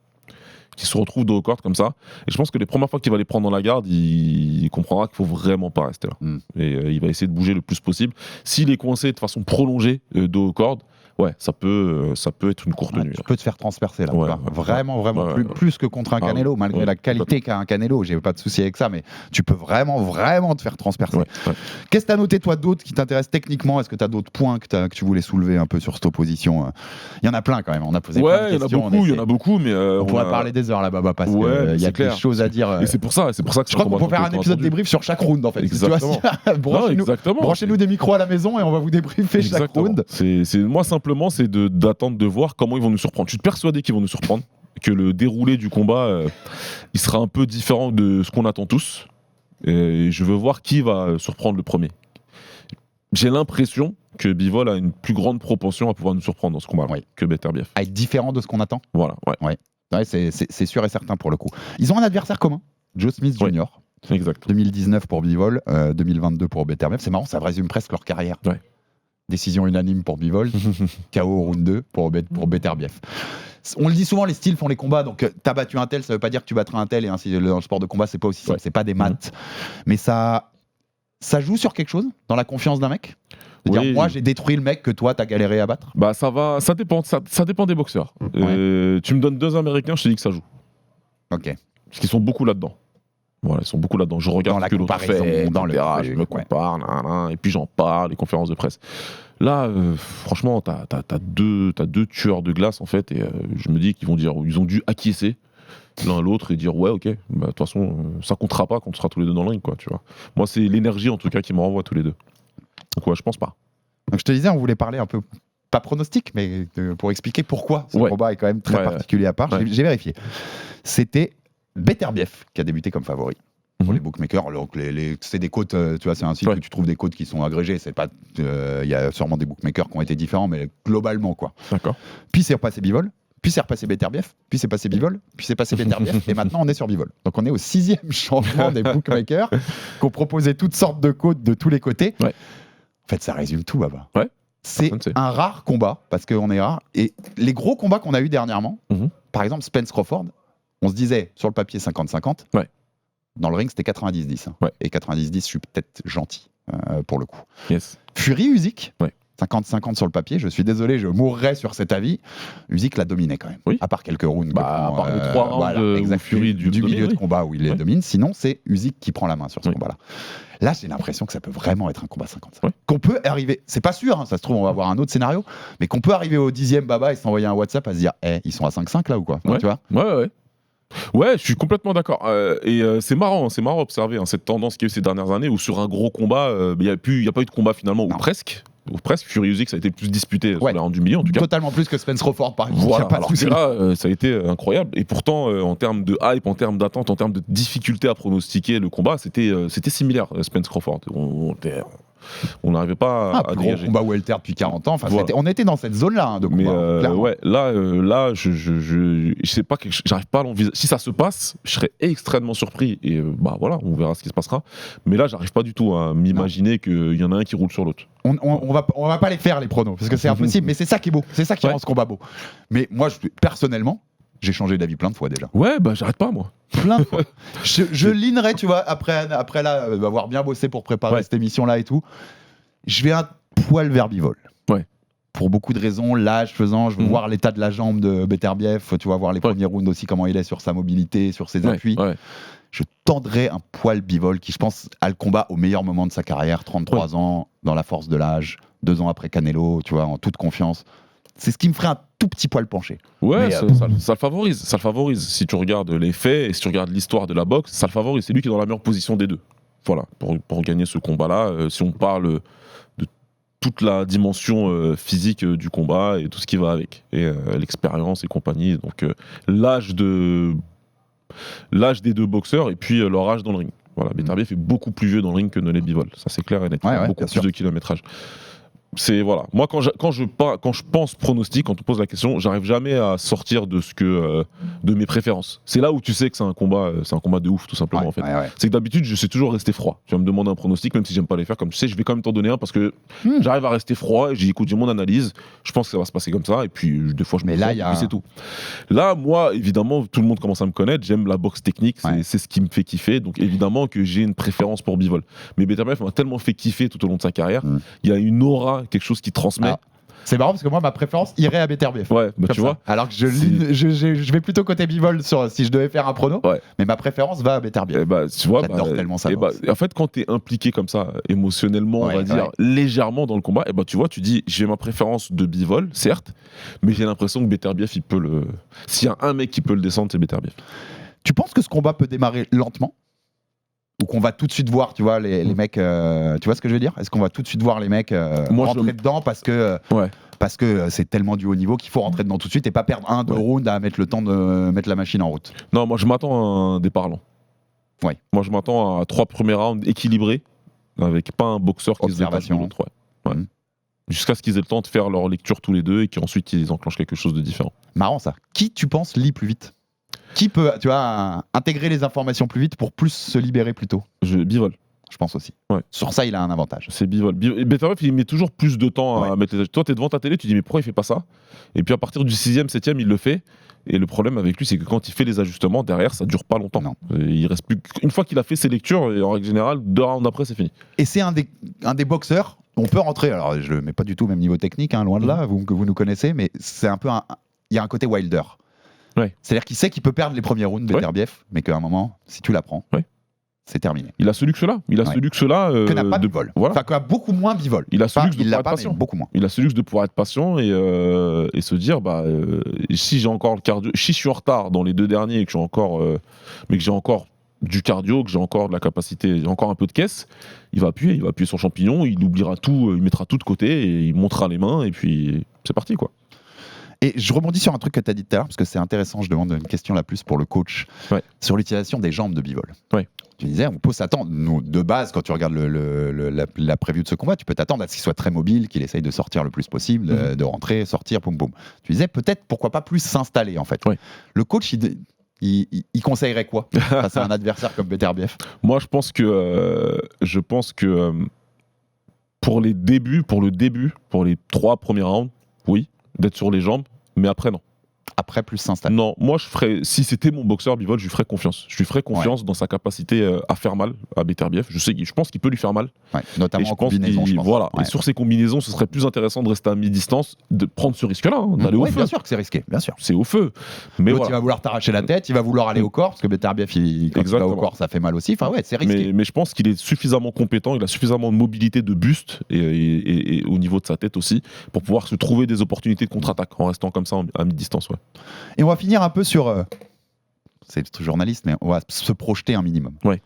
S7: qu'il se retrouve dos aux cordes comme ça. Et je pense que les premières fois qu'il va les prendre dans la garde, il comprendra qu'il faut vraiment pas rester là. Et il va essayer de bouger le plus possible. S'il est coincé de façon prolongée dos aux cordes, ça peut être une courte nuit.
S6: Tu peux te faire transpercer là. Vraiment, plus que contre un Canelo, malgré la qualité qu'a un Canelo. J'ai pas de souci avec ça, mais tu peux vraiment te faire transpercer. Qu'est-ce que tu as noté toi d'autre qui t'intéresse techniquement? Est-ce que tu as d'autres points que tu voulais soulever un peu sur cette opposition? Il y en a plein quand même. On a posé plein de questions.
S7: Il y en a beaucoup, mais
S6: on pourrait parler des heures là, Baba, parce qu'il y a des choses à dire.
S7: Et c'est pour ça que
S6: je crois qu'on peut faire un épisode débrief sur chaque round en fait.
S7: Exactement.
S6: Branchez-nous des micros à la maison et on va vous débriefer chaque round.
S7: Moi simplement, c'est d'attendre de voir comment ils vont nous surprendre. Je suis persuadé qu'ils vont nous surprendre, que le déroulé du combat il sera un peu différent de ce qu'on attend tous. Et je veux voir qui va surprendre le premier. J'ai l'impression que Bivol a une plus grande propension à pouvoir nous surprendre dans ce combat que Beterbiev.
S6: À être différent de ce qu'on attend.
S7: Voilà.
S6: C'est sûr et certain pour le coup. Ils ont un adversaire commun, Joe Smith Jr.
S7: Exact.
S6: 2019 pour Bivol, 2022 pour Beterbiev. C'est marrant, ça résume presque leur carrière. Décision unanime pour Bivol. KO au round 2 pour Beterbiev. On le dit souvent, les styles font les combats. Donc, t'as battu un tel, ça veut pas dire que tu battras un tel. Et ainsi, dans le sport de combat, c'est pas aussi simple. C'est pas des maths. Mais ça joue sur quelque chose dans la confiance d'un mec. C'est-à-dire, moi, j'ai détruit le mec que toi, t'as galéré à battre.
S7: Bah, ça dépend des boxeurs. Tu me donnes 2 Américains, je te dis que ça joue.
S6: Ok.
S7: Parce qu'ils sont beaucoup là-dedans. Voilà, ils sont beaucoup là-dedans. Je regarde ce que l'autre fait, dans le je me compare, et puis j'en parle, les conférences de presse. Là, franchement, t'as deux tueurs de glace, en fait, et je me dis qu'ils vont dire, ils ont dû acquiescer l'un à l'autre et dire, ouais, ok, de toute façon, ça comptera pas quand on sera tous les deux dans le ring, quoi, tu vois. Moi, c'est l'énergie, en tout cas, qui me renvoie tous les deux. Donc, ouais, je pense pas.
S6: Donc, je te disais, on voulait parler un peu, pas pronostic, mais pour expliquer pourquoi ce combat est quand même très particulier à part. J'ai vérifié. C'était Beterbiev qui a débuté comme favori pour les bookmakers. Alors, c'est des cotes, tu vois, c'est un site où tu trouves des cotes qui sont agrégées. C'est pas, il y a sûrement des bookmakers qui ont été différents, mais globalement, quoi. D'accord. Puis c'est repassé Bivol, puis c'est repassé Beterbiev, puis c'est passé Bivol, puis c'est passé Beterbiev, et maintenant on est sur Bivol. Donc on est au 6e changement des bookmakers qui ont proposé toutes sortes de cotes de tous les côtés. En fait, ça résume tout, Baba. C'est un rare combat, parce qu'on est rare. Et les gros combats qu'on a eu dernièrement, par exemple Spence Crawford, on se disait sur le papier 50-50. Dans le ring, c'était 90-10. Et 90-10, je suis peut-être gentil pour le coup. Fury Usyk, 50-50 sur le papier. Je suis désolé, je mourrais sur cet avis. Usyk l'a dominé quand même. À part quelques rounds.
S7: À part les 3 rounds Fury
S6: du milieu de combat où il les domine. Sinon, c'est Usyk qui prend la main sur ce combat-là. Là, j'ai l'impression que ça peut vraiment être un combat 55. Qu'on peut arriver, c'est pas sûr, hein, ça se trouve, on va avoir un autre scénario, mais qu'on peut arriver au 10e Baba et s'envoyer un WhatsApp à se dire, ils sont à 5-5 là ou quoi, tu vois.
S7: Ouais, je suis complètement d'accord. C'est marrant à observer cette tendance qu'il y a eu ces dernières années où sur un gros combat, il n'y a pas eu de combat finalement, ou presque. Fury Usyk, ça a été le plus disputé sur la round du milieu en tout cas.
S6: Totalement plus que Spence Crawford par exemple.
S7: Voilà, alors que là, ça a été incroyable. Et pourtant, en termes de hype, en termes d'attente, en termes de difficulté à pronostiquer le combat, c'était similaire, Spence Crawford. On n'arrivais pas à dégager.
S6: Gros combat welter depuis 40 ans. Enfin, on était dans cette zone-là de combat.
S7: Là, je sais pas, j'arrive pas à l'envisager. Si ça se passe, je serais extrêmement surpris. Et voilà, on verra ce qui se passera. Mais là, j'arrive pas du tout à m'imaginer qu'il y en a un qui roule sur l'autre.
S6: On va pas les faire les pronos parce que c'est impossible. Mais c'est ça qui est beau. C'est ça qui rend ce combat beau. Mais moi, personnellement, j'ai changé d'avis plein de fois déjà.
S7: Ouais, j'arrête pas moi.
S6: Plein de fois. Je linerai, tu vois, après là, avoir bien bossé pour préparer cette émission-là et tout, je vais un poil vers Bivol. Pour beaucoup de raisons, l'âge faisant, je veux voir l'état de la jambe de Beterbiev, tu vas voir les premiers rounds aussi, comment il est sur sa mobilité, sur ses appuis. Je tendrai un poil Bivol qui, je pense, a le combat au meilleur moment de sa carrière, 33 ans, dans la force de l'âge, 2 ans après Canelo, tu vois, en toute confiance. C'est ce qui me ferait un tout petit poil penché.
S7: Ouais, ça le favorise. Ça le favorise. Si tu regardes les faits et si tu regardes l'histoire de la boxe, ça le favorise. C'est lui qui est dans la meilleure position des deux. Voilà, pour gagner ce combat-là, si on parle de toute la dimension physique du combat et tout ce qui va avec, et l'expérience et compagnie. Donc l'âge des deux boxeurs et puis leur âge dans le ring. Voilà, Beterbiev est beaucoup plus vieux dans le ring que ne l'est Bivol. Ça c'est clair et net. Beaucoup plus de kilométrage. C'est voilà. Moi quand je pense pronostic, quand on pose la question, j'arrive jamais à sortir de de mes préférences. C'est là où tu sais que c'est un combat de ouf tout simplement en fait. C'est que d'habitude je sais toujours rester froid. Tu vas me demander un pronostic même si j'aime pas les faire, comme tu sais, je vais quand même t'en donner un parce que j'arrive à rester froid et écoute, j'ai mon analyse, je pense que ça va se passer comme ça et puis des fois je me sens, puis c'est tout. Là moi évidemment tout le monde commence à me connaître, j'aime la boxe technique, c'est ce qui me fait kiffer, donc évidemment que j'ai une préférence pour Bivol. Mais Beterbiev m'a tellement fait kiffer tout au long de sa carrière, il y a une aura, quelque chose qui transmet.
S6: C'est marrant parce que moi ma préférence irait à Beterbiev.
S7: Tu vois.
S6: Alors que je vais plutôt côté Bivol si je devais faire un prono, mais ma préférence va à Beterbiev.
S7: Tu vois,
S6: j'adore tellement ça.
S7: En fait quand t'es impliqué comme ça émotionnellement, on va dire légèrement dans le combat, tu vois, tu dis j'ai ma préférence de Bivol, certes, mais j'ai l'impression que Beterbiev il peut le. S'il y a un mec qui peut le descendre, c'est Beterbiev.
S6: Tu penses que ce combat peut démarrer lentement? Ou qu'on va tout de suite voir, tu vois, les mecs, tu vois ce que je veux dire? Est-ce qu'on va tout de suite voir les mecs rentrer dedans parce que c'est tellement du haut niveau qu'il faut rentrer dedans tout de suite et pas perdre 1-2 rounds à mettre le temps de mettre la machine en route?
S7: Non, moi je m'attends à un départ lent. Moi je m'attends à 3 premiers rounds équilibrés avec pas un boxeur qui se dépasse de l'autre. Jusqu'à ce qu'ils aient le temps de faire leur lecture tous les deux et qu'ensuite ils enclenchent quelque chose de différent.
S6: Marrant ça. Qui tu penses lit plus vite? Qui peut, tu vois, intégrer les informations plus vite pour plus se libérer plus tôt?
S7: Bivol.
S6: Je pense aussi.
S7: Ouais.
S6: Sur ça, il a un avantage.
S7: C'est Bivol. Beterbiev, il met toujours plus de temps à
S6: Ouais.
S7: mettre les. Toi, t'es devant ta télé, tu dis mais pourquoi il fait pas ça? Et puis à partir du 6e, 7e, il le fait. Et le problème avec lui, c'est que quand il fait les ajustements, derrière, ça dure pas longtemps.
S6: Non.
S7: Et il reste plus. Une fois qu'il a fait ses lectures, et en règle générale, 2 rounds après, c'est fini.
S6: Et c'est un des boxeurs. On peut rentrer. Alors, je le mets pas du tout au même niveau technique, hein, loin de là, que vous nous connaissez, mais c'est un peu il y a un côté Wilder.
S7: Ouais.
S6: C'est-à-dire qu'il sait qu'il peut perdre les premiers rounds, Beterbiev, mais qu'à un moment, si tu la prends, c'est terminé.
S7: Il a ce luxe-là. Ce luxe-là.
S6: Que n'a pas Bivol.
S7: Voilà.
S6: Enfin, qu'a beaucoup moins Bivol.
S7: Il a ce luxe de
S6: il l'a
S7: pouvoir
S6: pas,
S7: être
S6: mais
S7: patient.
S6: beaucoup moins.
S7: Il a ce luxe de pouvoir être patient et se dire si j'ai encore le cardio, si je suis en retard dans les 2 derniers et que mais que j'ai encore du cardio, que j'ai encore de la capacité, j'ai encore un peu de caisse, il va appuyer sur champignon, il oubliera tout, il mettra tout de côté et il montrera les mains et puis c'est parti quoi.
S6: Et je rebondis sur un truc que tu as dit tout à l'heure, parce que c'est intéressant, je demande une question la plus pour le coach, sur l'utilisation des jambes de Bivol.
S7: Ouais.
S6: Tu disais, on peut s'attendre, de base, quand tu regardes la preview de ce combat, tu peux t'attendre à ce qu'il soit très mobile, qu'il essaye de sortir le plus possible, de rentrer, sortir, poum poum. Tu disais, peut-être, pourquoi pas plus s'installer, en fait.
S7: Ouais.
S6: Le coach, il conseillerait quoi face à un adversaire comme Beterbiev?
S7: Moi, je pense que pour le début, pour les 3 premiers rounds, oui, d'être sur les jambes, mais après, non.
S6: Après, plus s'installer.
S7: Non, moi, si c'était mon boxeur Bivol, je lui ferais confiance. Je lui ferais confiance dans sa capacité à faire mal à Beterbiev. Je pense qu'il peut lui faire mal.
S6: Ouais, notamment en combinaison, je pense.
S7: Voilà.
S6: Ouais.
S7: Et sur ces combinaisons, ce serait plus intéressant de rester à mi-distance, de prendre ce risque-là, d'aller au feu.
S6: Bien sûr que c'est risqué, bien sûr.
S7: C'est au feu. Mais
S6: L'autre,
S7: voilà.
S6: il va vouloir t'arracher la tête, il va vouloir aller au corps, parce que Beterbiev, quand il va au corps, ça fait mal aussi. Enfin, ouais, c'est risqué.
S7: Mais je pense qu'il est suffisamment compétent, il a suffisamment de mobilité de buste et au niveau de sa tête aussi, pour pouvoir se trouver des opportunités de contre-attaque en restant comme ça à mi-distance. Ouais.
S6: Et on va finir un peu sur. C'est tout journaliste, mais on va se projeter un minimum.
S7: Ouais.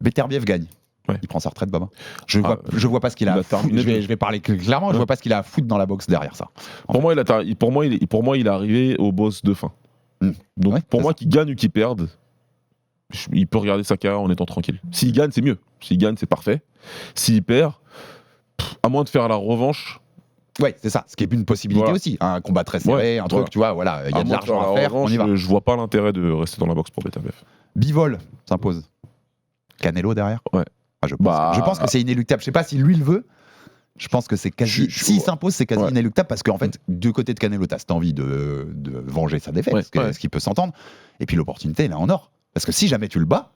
S6: Beterbiev gagne.
S7: Ouais.
S6: Il prend sa retraite, Baba. Je vois pas ce qu'il a à foutre. Je vais parler clairement, je vois pas ce qu'il a à foutre dans la boxe derrière ça.
S7: Pour moi, il est arrivé au boss de fin. Donc pour moi, qu'il gagne ou qu'il perde, il peut regarder sa carrière en étant tranquille. S'il gagne, c'est mieux. S'il gagne, c'est parfait. S'il perd, à moins de faire la revanche.
S6: Ouais, c'est ça. Ce qui est une possibilité aussi. Un combat très serré, un truc, tu vois, voilà, il y a de l'argent à faire, on y va.
S7: Je vois pas l'intérêt de rester dans la boxe pour Beterbiev.
S6: Bivol s'impose. Canelo derrière.
S7: Ouais.
S6: Je pense que c'est inéluctable. Je sais pas si lui le veut. Je pense que c'est quasi. S'il s'impose, c'est quasi inéluctable parce qu'en fait, du côté de Canelo, tu as cette envie de venger sa défaite, ce qui peut s'entendre. Et puis l'opportunité, elle est en or. Parce que si jamais tu le bats,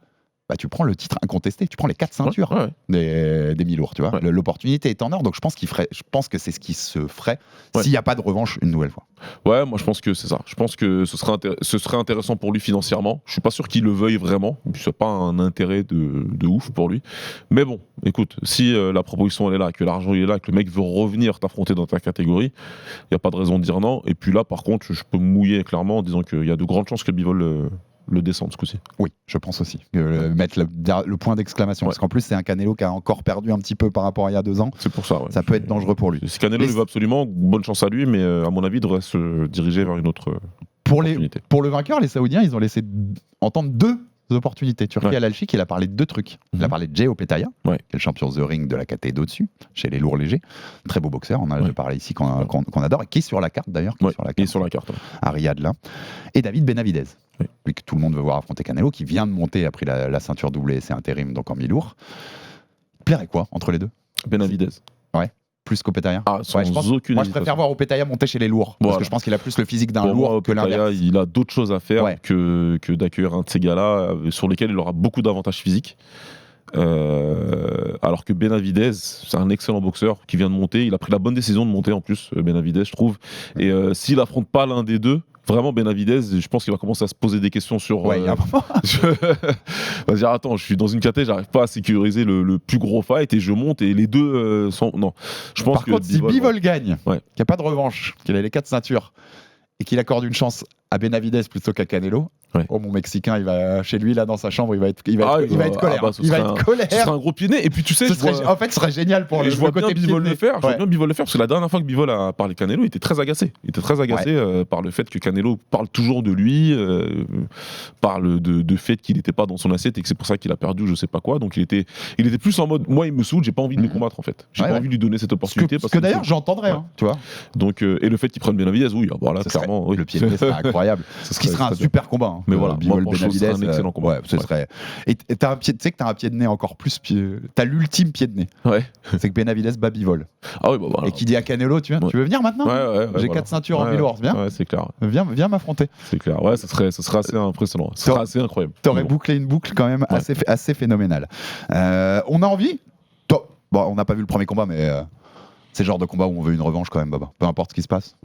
S6: bah, tu prends le titre incontesté, tu prends les 4 ceintures des mi-lourds, tu vois. L'opportunité est en or, donc je pense que c'est ce qui se ferait s'il n'y a pas de revanche une nouvelle fois.
S7: Ouais, moi je pense que c'est ça. Je pense que ce serait intéressant pour lui financièrement. Je suis pas sûr qu'il le veuille vraiment. C'est pas un intérêt de ouf pour lui. Mais bon, écoute, si la proposition elle est là, que l'argent il est là, que le mec veut revenir t'affronter dans ta catégorie, il n'y a pas de raison de dire non. Et puis là, par contre, je peux me mouiller clairement en disant qu'il y a de grandes chances que Bivol le descende ce coup-ci.
S6: Oui, je pense aussi. Mettre le point d'exclamation. Parce qu'en plus, c'est un Canelo qui a encore perdu un petit peu par rapport à il y a 2 ans.
S7: C'est pour ça. Ouais.
S6: Ça peut être dangereux pour lui.
S7: Si Canelo le veut absolument, bonne chance à lui, mais à mon avis, il devrait se diriger vers une autre opportunité.
S6: Pour le vainqueur, les Saoudiens, ils ont laissé entendre 2 opportunités. Turki Al-Alchik, il a parlé de 2 trucs. Il a parlé de Jay Opetaia, qui est le champion The Ring de la KT d'au-dessus, chez les lourds légers. Très beau boxeur, on a déjà parlé ici, qu'on adore, et qui est sur la carte d'ailleurs.
S7: Qui est sur la carte.
S6: À Riyad, là. Et David Benavidez. Lui que tout le monde veut voir affronter Canelo, qui vient de monter, a pris la ceinture doublée, c'est intérim, donc en mi-lourd. Il plairait quoi entre les deux?
S7: Benavidez.
S6: Ouais. Plus qu'Opetaia.
S7: Sans aucune
S6: moi, je préfère voir Opetaia monter chez les lourds. Parce que je pense qu'il a plus le physique d'un lourd que l'inverse.
S7: Il a d'autres choses à faire que d'accueillir un de ces gars-là sur lesquels il aura beaucoup d'avantages physiques. Alors que Benavidez, c'est un excellent boxeur qui vient de monter. Il a pris la bonne décision de monter en plus, Benavidez, je trouve. Et s'il affronte pas l'un des deux, vraiment Benavidez, je pense qu'il va commencer à se poser des questions sur.
S6: Ouais, il y a un moment.
S7: Va dire attends, je suis dans une caté, j'arrive pas à sécuriser le plus gros fight et je monte et les deux sont. Non. Je pense
S6: Par contre, si Bivol gagne, qu'il n'y a pas de revanche, qu'il a les 4 ceintures et qu'il accorde une chance à Benavidez plutôt qu'à Canelo. Oh, mon Mexicain, il va chez lui là dans sa chambre, il va être colère. Il va être colère.
S7: Ce sera un gros pied nez. Et puis tu sais,
S6: en fait, ce serait génial pour le
S7: je vois
S6: côté
S7: bien Bivol le faire. Je vois bien Bivol le faire parce que la dernière fois que Bivol a parlé Canelo, il était très agacé. Il était très agacé par le fait que Canelo parle toujours de lui, parle de fait qu'il n'était pas dans son assiette et que c'est pour ça qu'il a perdu, je sais pas quoi. Donc il était plus en mode, moi il me saoule, j'ai pas envie de le combattre en fait. J'ai pas envie de lui donner cette opportunité.
S6: Parce que d'ailleurs j'entendrais, tu vois.
S7: Donc et le fait qu'il prenne Benavidez, oui, voilà, clairement.
S6: Le pied de nez serait incroyable. Ce qui serait un super combat. Hein.
S7: Mais voilà,
S6: Bivol
S7: moi, je pense que ce serait
S6: Benavidez,
S7: un excellent combat.
S6: Ouais, ce serait. Et t'as un pied, tu sais que t'as un pied de nez encore plus. T'as l'ultime pied de nez.
S7: Ouais.
S6: C'est que Benavidez bat Bivol.
S7: Ah oui, bah voilà.
S6: Et qui dit à Canelo, tu veux venir maintenant?
S7: Ouais,
S6: J'ai
S7: voilà.
S6: 4 ceintures en
S7: Ouais,
S6: Milours, viens.
S7: Ouais, c'est clair.
S6: Viens m'affronter.
S7: C'est clair. Ouais, ce serait assez impressionnant. Ce serait assez incroyable.
S6: T'aurais
S7: Bon.
S6: bouclé une boucle quand même assez phénoménale. On a envie. Bon, on n'a pas vu le premier combat, mais c'est le genre de combat où on veut une revanche quand même, Baba. Peu importe ce qui se passe.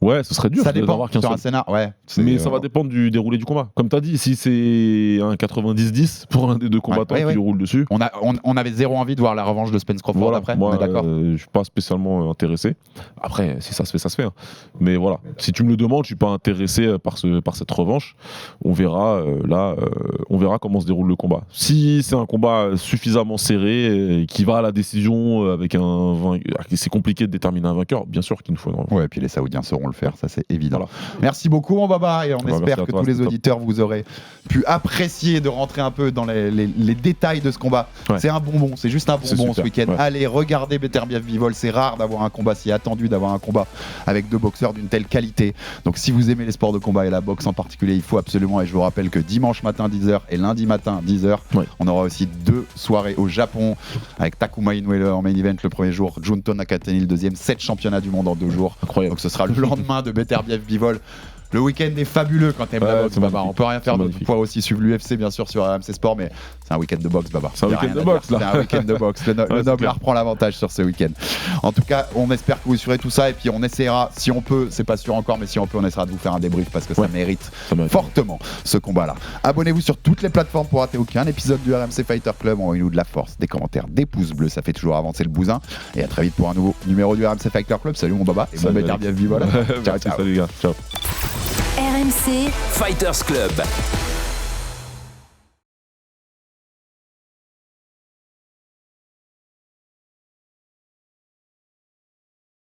S7: Ouais, ce serait dur.
S6: Ça dépend
S7: d'avoir qu'un
S6: sur un
S7: seul.
S6: scénar. Ouais.
S7: Mais ça va dépendre du déroulé du combat. Comme tu as dit, si c'est un 90-10 pour un des deux combattants qui lui roule dessus.
S6: On avait zéro envie de voir la revanche de Spence Crawford après.
S7: Moi,
S6: on est d'accord.
S7: je suis pas spécialement intéressé. Après, si ça se fait, ça se fait. Hein. Mais voilà, si tu me le demandes, je suis pas intéressé par cette revanche. On verra on verra comment se déroule le combat. Si c'est un combat suffisamment serré et qui va à la décision avec un vainqueur, c'est compliqué de déterminer un vainqueur. Bien sûr qu'il nous faut une revanche.
S6: Ouais, et puis les Saoudiens sauront le faire, ça c'est évident.
S7: Voilà.
S6: Merci beaucoup mon Baba et on espère que
S7: toi,
S6: tous les
S7: c'est top.
S6: auditeurs vous aurez pu apprécier de rentrer un peu dans les détails de ce combat.
S7: Ouais.
S6: C'est un bonbon, c'est juste un bonbon ce week-end.
S7: Ouais.
S6: Allez, regardez Beterbiev Bivol, c'est rare d'avoir un combat si attendu, d'avoir un combat avec deux boxeurs d'une telle qualité. Donc si vous aimez les sports de combat et la boxe en particulier, il faut absolument, et je vous rappelle que dimanche matin 10h et lundi matin 10h, on aura aussi 2 soirées au Japon avec Takuma Inoue en main event le premier jour, Junto Nakatani le deuxième, 7 championnats du monde en 2 jours.
S7: Incroyable.
S6: Donc ce sera le lendemain de Beterbiev Bivol. Le week-end est fabuleux quand t'aimes la boxe, Baba. On peut rien faire, on pourra aussi suivre l'UFC bien sûr sur RMC Sport, mais c'est un week-end de boxe, Baba.
S7: C'est un week-end de boxe, là.
S6: C'est un week-end de boxe. Le noble reprend l'avantage sur ce week-end. En tout cas, on espère que vous suivrez tout ça et puis on essaiera, si on peut, c'est pas sûr encore, mais si on peut, on essaiera de vous faire un débrief parce que ça mérite fortement ce combat-là. Abonnez-vous sur toutes les plateformes pour rater aucun épisode du RMC Fighter Club. Envoyez-nous de la force, des commentaires, des pouces bleus, ça fait toujours avancer le bousin. Et à très vite pour un nouveau numéro du RMC Fighter Club. Salut mon Baba et bon Beterbiev Bivol. Ciao, ciao.
S7: Salut les gars. Ciao.
S2: RMC Fighters Club.